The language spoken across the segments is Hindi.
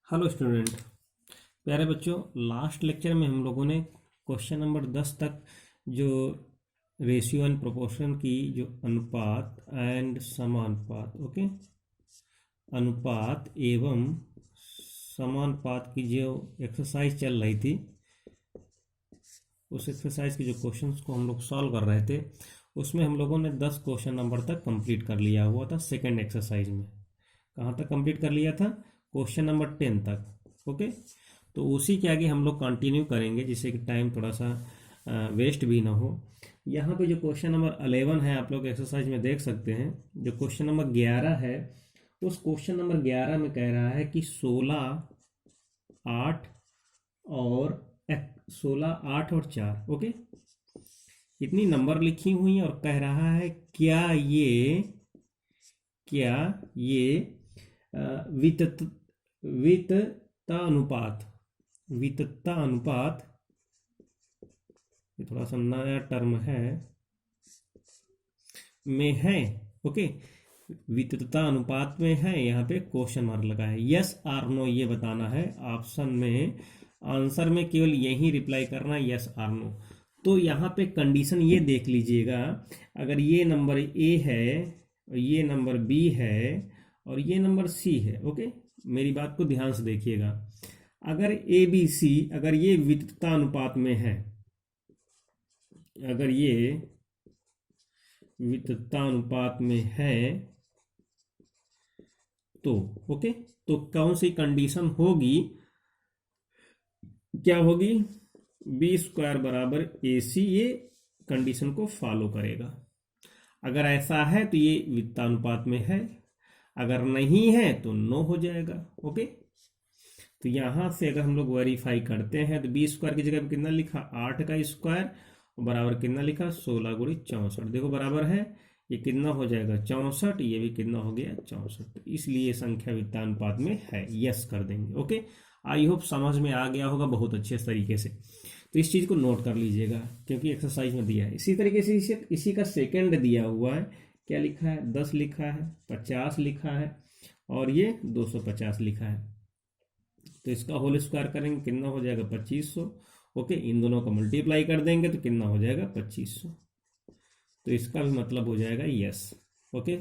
Hello student. प्यारे बच्चों, लास्ट लेक्चर में हम लोगों ने क्वेश्चन नंबर 10 तक जो रेशियो एंड प्रोपोर्शन की जो अनुपात एंड समानुपात अनुपात एवं समानुपात की जो एक्सरसाइज चल रही थी, उस एक्सरसाइज के जो क्वेश्चंस को हम लोग सॉल्व कर रहे थे, उसमें हम लोगों ने 10 क्वेश्चन नंबर तक कंप्लीट कर लिया हुआ था। सेकेंड एक्सरसाइज में कहाँ तक कंप्लीट कर लिया था? क्वेश्चन नंबर 10 तक। ओके, तो उसी के आगे हम लोग कंटिन्यू करेंगे, जिससे कि टाइम थोड़ा सा वेस्ट भी ना हो। यहाँ पे जो क्वेश्चन नंबर 11 है, आप लोग एक्सरसाइज में देख सकते हैं। जो क्वेश्चन नंबर 11 है, उस क्वेश्चन नंबर 11 में कह रहा है कि 16, 8 और 4। ओके, इतनी नंबर लिखी हुई और कह रहा है वितता अनुपात, ये थोड़ा सा नया टर्म है, में है। ओके, वितता अनुपात में है। यहाँ पे क्वेश्चन मार्क लगा है। यस आर नो ये बताना है। ऑप्शन में आंसर में केवल यही रिप्लाई करना है, यस आर नो। तो यहाँ पे कंडीशन ये देख लीजिएगा, अगर ये नंबर ए है, ये नंबर बी है और ये नंबर सी है। ओके, मेरी बात को ध्यान से देखिएगा। अगर ए बी सी, अगर ये वितता अनुपात में है, अगर ये वितता अनुपात में है तो ओके, तो कौन सी कंडीशन होगी, क्या होगी? बी स्क्वायर बराबर ए सी, ये कंडीशन को फॉलो करेगा। अगर ऐसा है तो ये वितता अनुपात में है, अगर नहीं है तो नो हो जाएगा। ओके, तो यहां से अगर हम लोग वेरीफाई करते हैं तो बी स्क्वायर की जगह पे कितना लिखा? 8 का स्क्वायर बराबर कितना लिखा? 16 गुणी 64। देखो बराबर है, ये कितना हो जाएगा? 64। ये भी कितना हो गया? 64। तो इसलिए संख्या वितता अनुपात में है, यस कर देंगे। ओके, आई होप समझ में आ गया होगा बहुत अच्छे तरीके से। तो इस चीज़ को नोट कर लीजिएगा, क्योंकि एक्सरसाइज में दिया है। इसी तरीके से इसी का सेकंड दिया हुआ है। क्या लिखा है? 10 लिखा है, 50 लिखा है और ये 250 लिखा है। तो इसका होल स्क्वायर करेंगे, कितना हो जाएगा? 2500। ओके, इन दोनों का मल्टीप्लाई कर देंगे तो कितना हो जाएगा? 2500। तो इसका भी मतलब हो जाएगा यस। ओके,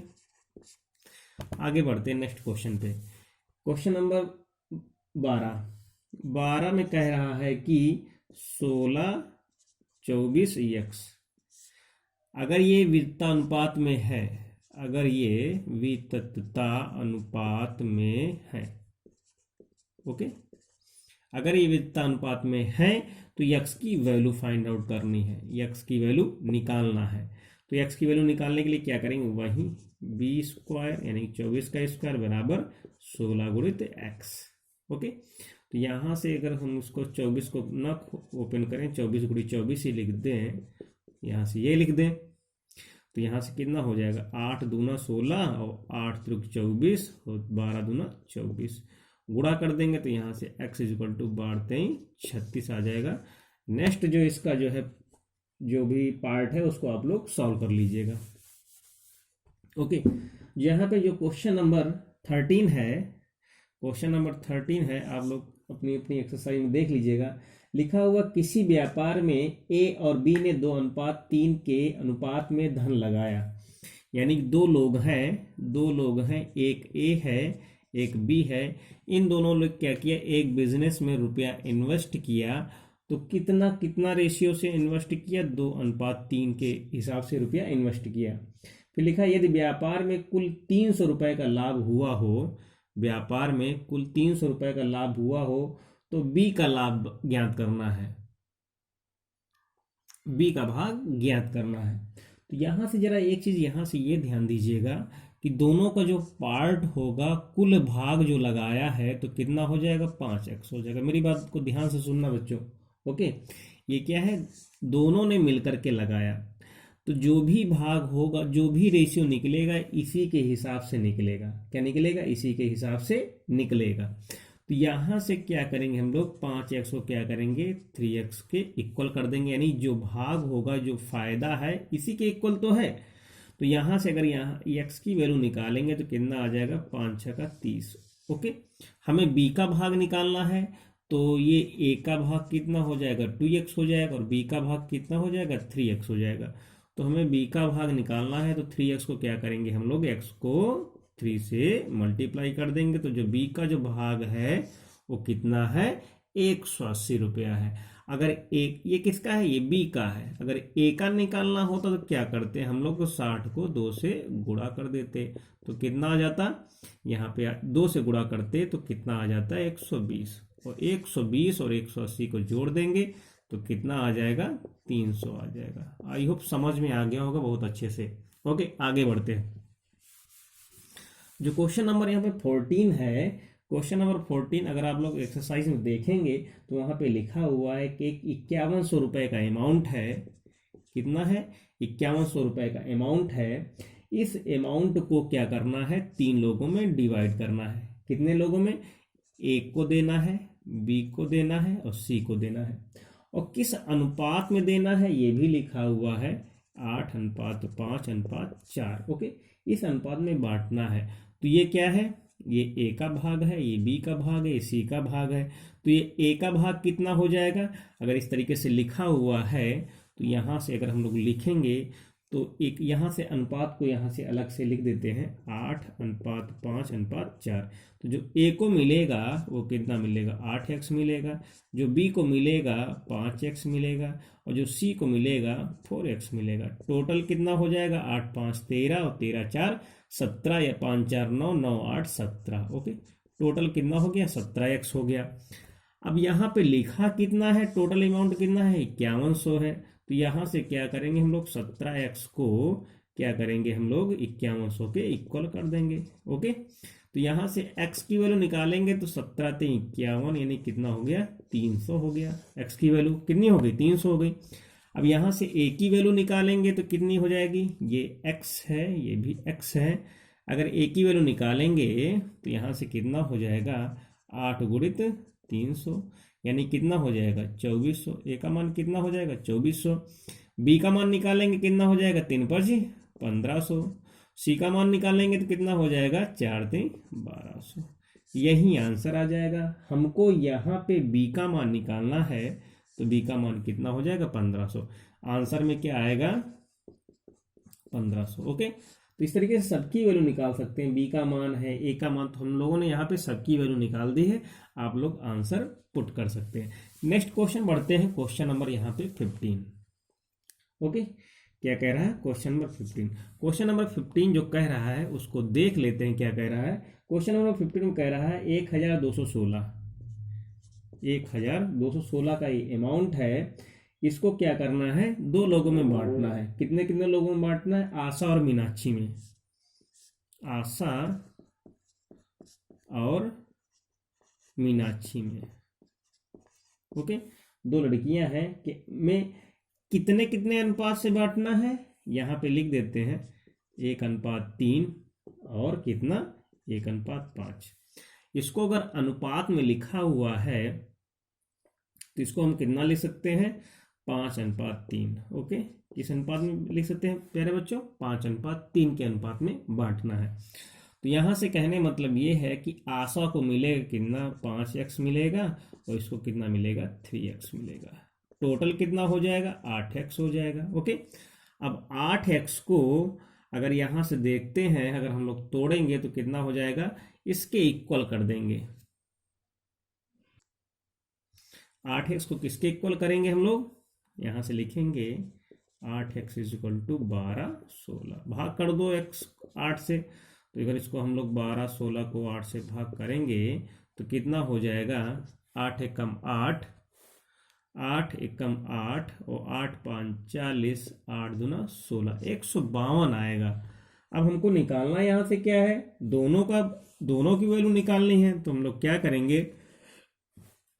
आगे बढ़ते हैं नेक्स्ट क्वेश्चन पे। क्वेश्चन नंबर 12 में कह रहा है कि 16, 24 x, अगर ये वितता अनुपात में है, अगर ये वितता अनुपात में है, ओके, अगर ये वितता अनुपात में है तो x की वैल्यू फाइंड आउट करनी है, x की वैल्यू निकालना है। तो x की वैल्यू निकालने के लिए क्या करेंगे? वही बी स्क्वायर यानी 24 का स्क्वायर बराबर 16 गुणित x। ओके, तो यहाँ से अगर हम उसको 24 को ना ओपन करें, 24 गुणी 24 ही लिख दें, यहाँ से ये लिख दें, तो यहाँ से कितना हो जाएगा? 8 दूना 16 और 8 त्रिक 24 और 12 दूना 24। गुणा कर देंगे तो यहाँ से x इक्वल टू 36 आ जाएगा। नेक्स्ट जो इसका जो है, जो भी पार्ट है उसको आप लोग सॉल्व कर लीजिएगा। ओके, यहाँ पे जो क्वेश्चन नंबर 13 है, क्वेश्चन नंबर 13 है, आप लोग अपनी अपनी एक्सरसाइज में देख लीजिएगा। लिखा हुआ किसी व्यापार में ए और बी ने 2:3 के अनुपात में धन लगाया। यानी दो लोग हैं, एक ए है एक बी है। इन दोनों लोग क्या किया? एक बिजनेस में रुपया इन्वेस्ट किया। तो कितना कितना रेशियो से इन्वेस्ट किया? 2:3 के हिसाब से रुपया इन्वेस्ट किया। फिर लिखा यदि व्यापार में कुल 300 रुपए का लाभ हुआ हो, व्यापार में कुल 300 रुपए का लाभ हुआ हो तो बी का लाभ ज्ञात करना है, बी का भाग ज्ञात करना है। तो यहां से जरा एक चीज यहां से ये ध्यान दीजिएगा कि दोनों का जो पार्ट होगा, कुल भाग जो लगाया है, तो कितना हो जाएगा? 5x हो जाएगा। मेरी बात को ध्यान से सुनना बच्चों। ओके, ये क्या है? दोनों ने मिलकर के लगाया, तो जो भी भाग होगा, जो भी रेशियो निकलेगा, इसी के हिसाब से निकलेगा। क्या निकलेगा? इसी के हिसाब से निकलेगा। तो यहां से क्या करेंगे हम लोग? 5x को क्या करेंगे? 3x के इक्वल कर देंगे। यानी जो भाग होगा, जो फायदा है, इसी के इक्वल तो है। तो यहां से अगर यहाँ x की वैल्यू निकालेंगे तो कितना आ जाएगा? 5 6 का 30। ओके, हमें b का भाग निकालना है, तो ये a का भाग कितना हो जाएगा 2x हो जाएगा, और b का भाग कितना हो जाएगा 3x हो जाएगा। तो हमें b का भाग निकालना है, तो 3x को क्या करेंगे हम लोग, x को 3 से मल्टीप्लाई कर देंगे, तो जो b का जो भाग है वो कितना है 180 रुपया है। अगर एक ये किसका है, ये b का है। अगर a का निकालना होता तो क्या करते हम लोग, तो 60 को 2 से गुणा कर देते, तो कितना आ जाता, यहाँ पे 2 से गुणा करते तो कितना आ जाता है 120, और 120 और 180 को जोड़ देंगे तो कितना आ जाएगा 300 आ जाएगा। आई होप समझ में आ गया होगा बहुत अच्छे से। ओके, आगे बढ़ते हैं। जो क्वेश्चन नंबर यहाँ पे 14 है, क्वेश्चन नंबर 14 अगर आप लोग एक्सरसाइज में देखेंगे तो वहाँ पे लिखा हुआ है कि 5100 रुपये का अमाउंट है। कितना है, 5100 रुपये का अमाउंट है। इस अमाउंट को क्या करना है, 3 लोगों में डिवाइड करना है। कितने लोगों में, ए को देना है, बी को देना है और सी को देना है। और किस अनुपात में देना है ये भी लिखा हुआ है, 8:5:4। ओके, इस अनुपात में बांटना है। तो ये क्या है, ये ए का भाग है, ये बी का भाग है, ये सी का भाग है। तो ये ए का भाग कितना हो जाएगा, अगर इस तरीके से लिखा हुआ है तो यहाँ से अगर हम लोग लिखेंगे तो एक यहाँ से अनुपात को यहाँ से अलग से लिख देते हैं, 8:5:4। तो जो ए को मिलेगा वो कितना मिलेगा 8x मिलेगा, जो बी को मिलेगा 5x मिलेगा, और जो सी को मिलेगा 4x मिलेगा। टोटल कितना हो जाएगा 8×5 13 और 13×4 17, या 5×4 9, 9×8 17। ओके, टोटल कितना हो गया 17x हो गया। अब यहाँ पे लिखा कितना है, टोटल अमाउंट कितना है 5100 है। तो यहाँ से क्या करेंगे हम लोग, 17x को क्या करेंगे हम लोग 5100 के इक्वल कर देंगे। ओके, तो यहाँ से x की वैल्यू निकालेंगे तो 17×3 = 51, यानी कितना हो गया 300 हो गया। x की वैल्यू कितनी हो गई 300 हो गई। अब यहाँ से a की वैल्यू निकालेंगे तो कितनी हो जाएगी, ये x है, ये भी x है। अगर a की वैल्यू निकालेंगे तो यहाँ से कितना हो जाएगा 8×300, यानी कितना हो जाएगा 2400। ए का मान कितना हो जाएगा 2400। बी का मान निकालेंगे कितना हो जाएगा 3×5 1500। सी का मान निकालेंगे तो कितना हो जाएगा 4×3 1200। यही आंसर आ जाएगा। हमको यहाँ पे बी का मान निकालना है, तो बी का मान कितना हो जाएगा 1500। आंसर में क्या आएगा 1500। ओके, तो इस तरीके से सबकी वैल्यू निकाल सकते हैं। बी का मान है, ए का मान, तो हम लोगों ने यहाँ पे सबकी वैल्यू निकाल दी है। आप लोग आंसर पुट कर सकते हैं। नेक्स्ट क्वेश्चन बढ़ते हैं, क्वेश्चन नंबर यहाँ पे 15। ओके, क्या कह रहा है क्वेश्चन नंबर 15। क्वेश्चन नंबर 15 जो कह रहा है उसको देख लेते हैं क्या कह रहा है। क्वेश्चन नंबर 15 में कह रहा है 1216 का ये अमाउंट है। इसको क्या करना है, 2 लोगों में बांटना है। कितने कितने लोगों में बांटना है, आशा और मीनाक्षी में। आशा और मीनाक्षी में। ओके, 2 लड़कियां हैं कि में कितने कितने अनुपात से बांटना है, यहाँ पे लिख देते हैं 1:3 और कितना 1:5। इसको अगर अनुपात में लिखा हुआ है तो इसको हम कितना लिख सकते हैं 5:3। ओके, किस अनुपात में लिख सकते हैं प्यारे बच्चों, 5:3 के अनुपात में बांटना है। तो यहाँ से कहने मतलब ये है कि आशा को मिलेगा कितना 5x मिलेगा, और इसको कितना मिलेगा 3x मिलेगा। टोटल कितना हो जाएगा 8x हो जाएगा। ओके, अब 8x को अगर यहाँ से देखते हैं, अगर हम लोग तोड़ेंगे तो कितना हो जाएगा, इसके इक्वल कर देंगे। 8x को किसके इक्वल करेंगे हम लोग, यहाँ से लिखेंगे 8x = 12 16। भाग कर दो x 8 से, तो अगर इसको हम लोग 12 16 को 8 से भाग करेंगे तो कितना हो जाएगा 8 एकम 8, 8 एकम 8 और 8×5 40, 8×2 16, 152 आएगा। अब हमको निकालना यहाँ से क्या है, दोनों की वैल्यू निकालनी है। तो हम लोग क्या करेंगे,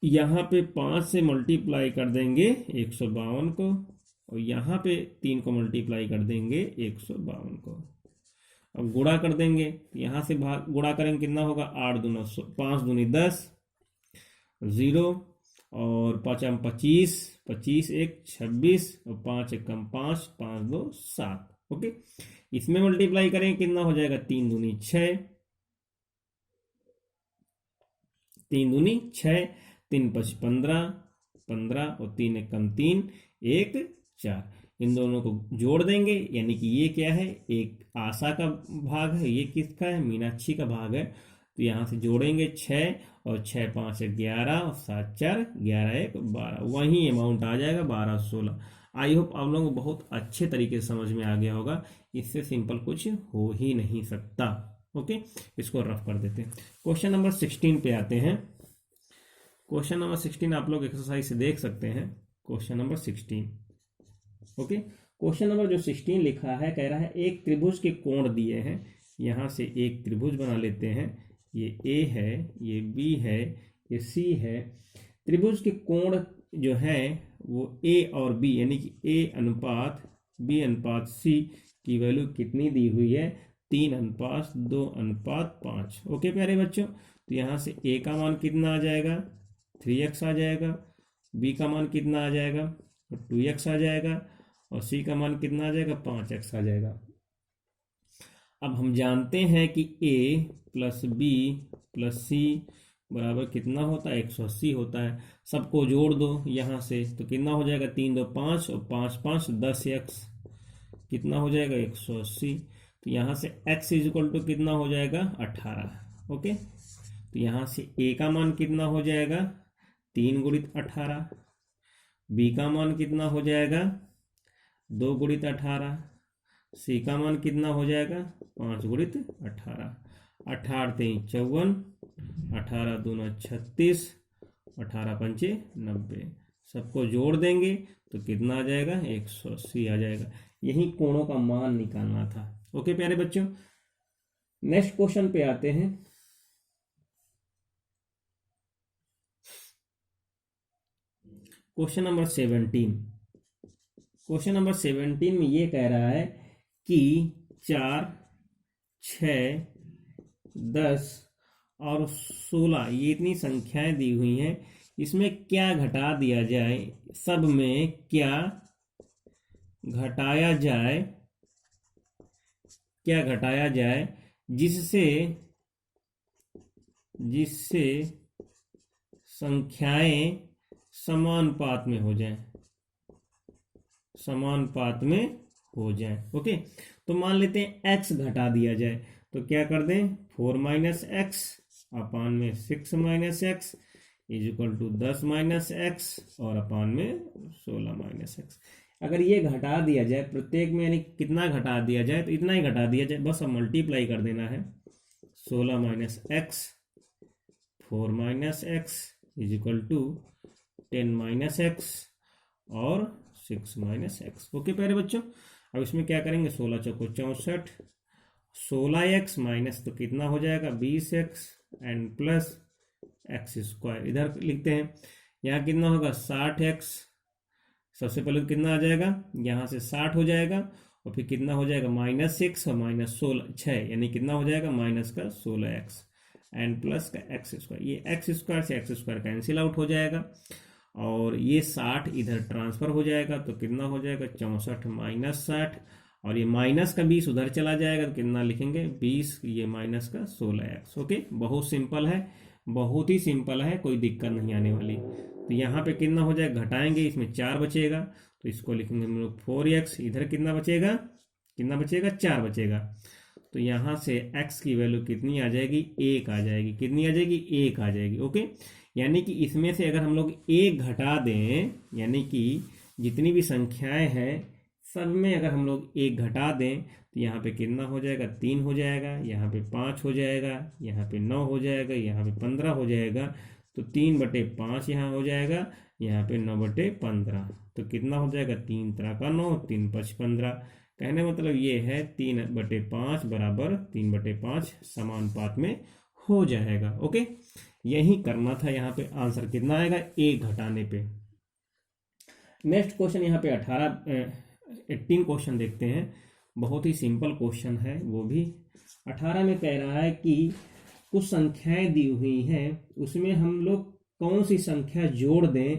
यहाँ पे 5 से मल्टीप्लाई कर देंगे 152 को, और यहाँ पे 3 को मल्टीप्लाई कर देंगे 152 को। अब गुणा कर देंगे, यहाँ से भाग गुणा करेंगे कितना होगा 8×2 5×2 10 0, और 5×25 25 1 26, और 5 एकम 5 5×2 7। ओके, इसमें मल्टीप्लाई करेंगे कितना हो जाएगा 3×2 6, 3 दूनी 6, 3 5 15, 15 और 3 1 कम 3, 1 4। इन दोनों को जोड़ देंगे, यानी कि ये क्या है, एक आशा का भाग है, ये किसका है, मीनाक्षी का भाग है। तो यहाँ से जोड़ेंगे 6 और 6 5 11 और 7 4 11 1 12, वही अमाउंट आ जाएगा 12 16। आई होप आप लोगों को बहुत अच्छे तरीके से समझ में आ गया होगा, इससे सिंपल कुछ हो ही नहीं सकता। ओके, इसको रफ कर देते हैं। क्वेश्चन नंबर 16 पे आते हैं। क्वेश्चन नंबर 16 आप लोग एक्सरसाइज से देख सकते हैं। Question number 16, okay. Question number जो 16 लिखा है, कह रहा है एक त्रिभुज के कोण दिए हैं। यहाँ से एक त्रिभुज बना लेते हैं, ये ए है, ये बी है, ये सी है। त्रिभुज के कोण जो है वो ए और बी, यानी कि ए अनुपात बी अनुपात सी की वैल्यू कितनी दी हुई है, 3 अनुपात 2 अनुपात 5। ओके प्यारे बच्चों, तो यहाँ से ए का मान कितना आ जाएगा, 3x आ जाएगा, बी का मान कितना आ जाएगा, 2x आ जाएगा, और सी का मान कितना आ जाएगा, 5x आ जाएगा। अब हम जानते हैं कि a प्लस बी प्लस सी बराबर कितना होता है, 180 होता है। सबको जोड़ दो यहाँ से, तो कितना हो जाएगा, 3 2 5 और 5 5 10x, कितना हो जाएगा 180। तो यहाँ से x इज इक्वल टू कितना हो जाएगा, 18। ओके, तो यहाँ से a का मान कितना हो जाएगा, 3 गुणित 18, b का मान कितना हो जाएगा, 2 गुणित 18, सी का मान कितना हो जाएगा, 5 गुणित 18, 18 3 54, 18 दूना 36, 18 पंचे 90। सबको जोड़ देंगे तो कितना आ जाएगा, 180 आ जाएगा। यही कोणों का मान निकालना था। ओके प्यारे बच्चों, नेक्स्ट क्वेश्चन पे आते हैं। Question number 17। क्वेश्चन नंबर 17 में ये कह रहा है कि 4 6 10 और 16 ये इतनी संख्याएं दी हुई हैं, इसमें क्या घटा दिया जाए, सब में क्या घटाया जाए, क्या घटाया जाए जिससे संख्याएं समानुपात में हो जाएं, समानुपात में हो जाए। ओके, तो मान लेते हैं x घटा दिया जाए, तो क्या कर दें, 4 माइनस एक्स अपान में 6 minus x is equal to 10 minus x और अपान में 16 माइनस एक्स। अगर ये घटा दिया जाए प्रत्येक में, यानी कितना घटा दिया जाए, तो इतना ही घटा दिया जाए, बस अब मल्टीप्लाई कर देना है। 16 minus x 4 minus x is equal to 10 minus x और 6 माइनस एक्स। ओके प्यारे बच्चों, अब इसमें क्या करेंगे, 16 चौको 64, 16x माइनस तो कितना हो जाएगा 20x and plus x square, इधर लिखते हैं। यहाँ कितना होगा 60x, सबसे पहले तो कितना आ जाएगा, यहाँ से 60 हो जाएगा और फिर कितना हो जाएगा -6 और -6, यानी कितना हो जाएगा माइनस का 16x एंड प्लस का एक्स स्क्वायर। ये एक्स स्क्वायर से एक्स स्क्वायर कैंसिल आउट हो जाएगा और ये 60 इधर ट्रांसफर हो जाएगा, तो कितना हो जाएगा 64 माइनस 60, और ये माइनस का 20 उधर चला जाएगा, तो कितना लिखेंगे 20, ये माइनस का 16x। ओके, बहुत सिंपल है, बहुत ही सिंपल है, कोई दिक्कत नहीं आने वाली। तो यहाँ पे कितना हो जाएगा, घटाएंगे, इसमें 4 बचेगा, तो इसको लिखेंगे हम लोग 4x, इधर कितना बचेगा, कितना बचेगा 4 बचेगा। तो यहाँ से x की वैल्यू कितनी आ जाएगी, 1 आ जाएगी, कितनी आ जाएगी 1 आ जाएगी। ओके, यानी कि इसमें से अगर हम लोग 1 घटा दें, यानी कि जितनी भी संख्याएं हैं सब में अगर हम लोग 1 घटा दें, तो यहाँ पे कितना हो जाएगा 3 हो जाएगा, यहाँ पे 5 हो जाएगा, यहाँ पे 9 हो जाएगा, यहाँ पे 15 हो जाएगा, तो 3/5 यहाँ हो जाएगा, यहाँ पे 9/15, तो कितना हो जाएगा 3 3 का 9, 3 5 15। कहने मतलब ये है 3/5 बराबर 3/5 समानुपात में हो जाएगा। ओके, यही करना था। यहाँ पे आंसर कितना आएगा 1 घटाने पे। नेक्स्ट क्वेश्चन यहाँ पे 18 क्वेश्चन देखते हैं, बहुत ही सिंपल क्वेश्चन है वो भी। 18 में कह रहा है कि कुछ संख्याएं दी हुई हैं, उसमें हम लोग कौन सी संख्या जोड़ दें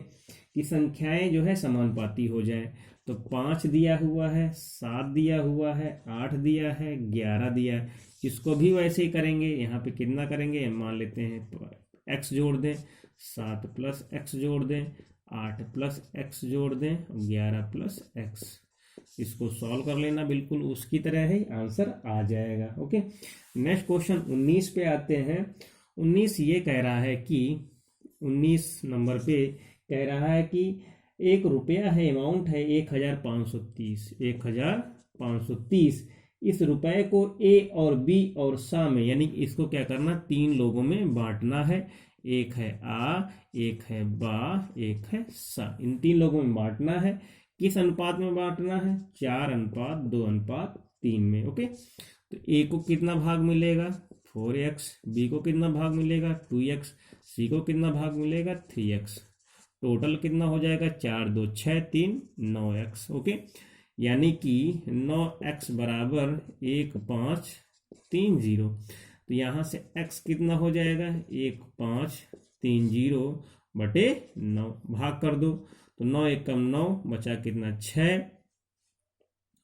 कि संख्याएं जो है समानुपाती हो जाए। तो 5 दिया हुआ है, 7 दिया हुआ है, 8 दिया है, 11 दिया है। इसको भी वैसे ही करेंगे। यहाँ पे कितना करेंगे, मान लेते हैं एक्स जोड़ दें, 7 प्लस एक्स जोड़ दें, 8 प्लस एक्स जोड़ दें, 11 प्लस एक्स। इसको सॉल्व कर लेना, बिल्कुल उसकी तरह ही आंसर आ जाएगा। ओके, नेक्स्ट क्वेश्चन 19 पे आते हैं। 19 ये कह रहा है कि 19 नंबर पे कह रहा है कि 1 रुपया है, अमाउंट है 1530, 1530। इस रुपए को ए और बी और सा में, यानी कि इसको क्या करना, 3 लोगों में बांटना है। एक है आ, एक है बा, एक है सा, इन 3 लोगों में बांटना है। किस अनुपात में बांटना है, 4:2:3 में। ओके, तो ए को कितना भाग मिलेगा, 4x, बी को कितना भाग मिलेगा, 2x, सी को कितना भाग मिलेगा, 3x। टोटल कितना हो जाएगा, 4 2 6 3 9x। ओके, यानी कि 9x बराबर 1530। तो यहाँ से x कितना हो जाएगा, 1530 बटे 9, भाग कर दो। तो 9 एकम 9, बचा कितना 6,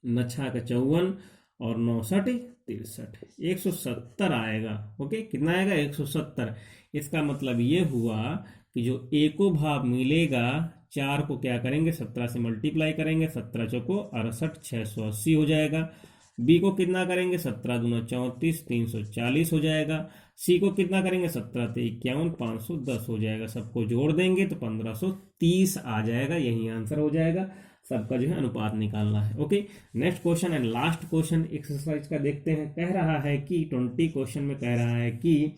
9 6 का 54 और 9 6 63, 170 आएगा। ओके, कितना आएगा, 170। इसका मतलब ये हुआ कि जो ए को भाग मिलेगा, 4 को क्या करेंगे, 17 से मल्टीप्लाई करेंगे, 17 चौको 68, 680 हो जाएगा। बी को कितना करेंगे, 17 दूना 34, 340 हो जाएगा। सी को कितना करेंगे, 17 ते 51, 510 हो जाएगा। सबको जोड़ देंगे तो 1530 आ जाएगा, यही आंसर हो जाएगा। सबका जो है अनुपात निकालना है। Okay, next question and last question exercise का देखते हैं। कह रहा है कि 20 क्वेश्चन में कह रहा है कि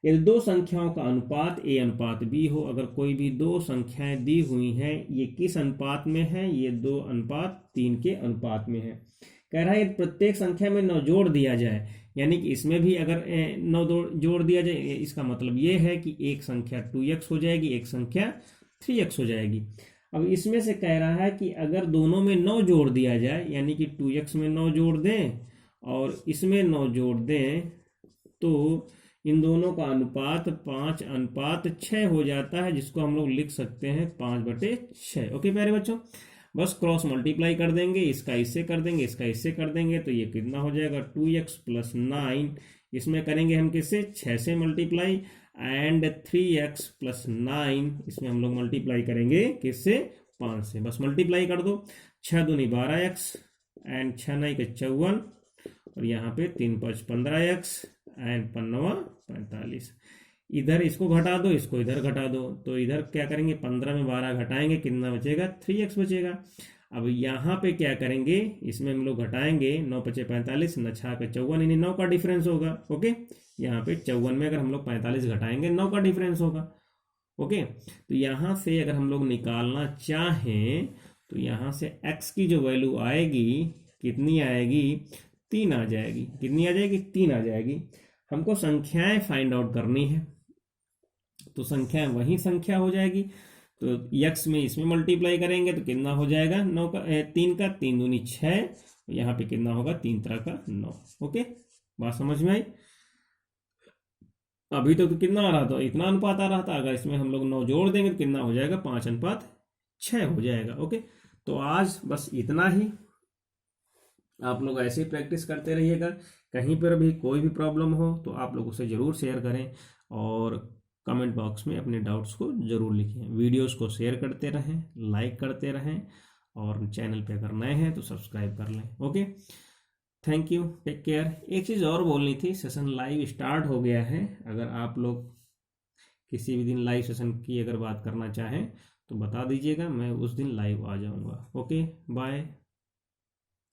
यदि 2 संख्याओं का अनुपात a अनुपात b हो, अगर कोई भी 2 संख्याएं दी हुई हैं, ये किस अनुपात में है, ये 2:3 के अनुपात में है। कह रहा है प्रत्येक संख्या में 9 जोड़ दिया जाए, यानी कि इसमें भी अगर 9 जोड़ दिया जाए, इसका मतलब ये है कि एक संख्या 2x हो जाएगी, एक संख्या 3x हो जाएगी। अब इसमें से कह रहा है कि अगर दोनों में 9 जोड़ दिया जाए, यानी कि 2x में 9 जोड़ दें और इसमें 9 जोड़ दें, तो इन दोनों का अनुपात 5:6 हो जाता है, जिसको हम लोग लिख सकते हैं 5/6। ओके प्यारे बच्चों, बस क्रॉस मल्टीप्लाई कर देंगे, इसका इससे कर देंगे, इसका इससे कर देंगे, तो ये कितना हो जाएगा, 2x + 9। इसमें करेंगे हम किससे, 6 से मल्टीप्लाई, एंड 3x + 9, इसमें हम लोग मल्टीप्लाई करेंगे किससे, 5 से। बस मल्टीप्लाई कर दो, 6 दूनी 12x एंड 6 9 के 54, और यहाँ पे 3 5 15x एंड 5 45। इधर इसको घटा दो, इसको इधर घटा दो, तो इधर क्या करेंगे, 15 में 12 घटाएंगे, कितना बचेगा, 3x बचेगा। अब यहाँ पे क्या करेंगे, इसमें हम लोग घटाएंगे, 9 5 45, 9 6 का 54, यानी 9 का डिफरेंस होगा। ओके, यहाँ पे 54 में अगर हम लोग 45 घटाएंगे, 9 का डिफरेंस होगा। ओके, तो यहाँ से अगर हम लोग निकालना चाहें, तो यहाँ से x की जो वैल्यू आएगी, कितनी आएगी, 3 आ जाएगी। कितनी आ जाएगी, 3 आ जाएगी। हमको संख्याएं फाइंड आउट करनी है, तो संख्या वही संख्या हो जाएगी। तो x में इसमें मल्टीप्लाई करेंगे तो कितना हो जाएगा, 9 का 3 का 3 दूनी 6, यहाँ पे कितना होगा, 3 3 का 9। ओके, बात समझ में आई। अभी तो कितना आ रहा था, इतना अनुपात आ रहा था, अगर इसमें हम लोग 9 जोड़ देंगे तो कितना हो जाएगा, 5:6 हो जाएगा। ओके, तो आज बस इतना ही। आप लोग ऐसे ही प्रैक्टिस करते रहिएगा। कहीं पर भी कोई भी प्रॉब्लम हो तो आप लोग उसे ज़रूर शेयर करें, और कमेंट बॉक्स में अपने डाउट्स को ज़रूर लिखें। वीडियोस को शेयर करते रहें, लाइक करते रहें, और चैनल पे अगर नए हैं तो सब्सक्राइब कर लें। Okay, thank you, take care. एक चीज़ और बोलनी थी, सेशन लाइव स्टार्ट हो गया है। अगर आप लोग किसी भी दिन लाइव सेशन की अगर बात करना चाहें तो बता दीजिएगा, मैं उस दिन लाइव आ जाऊँगा। Okay, bye.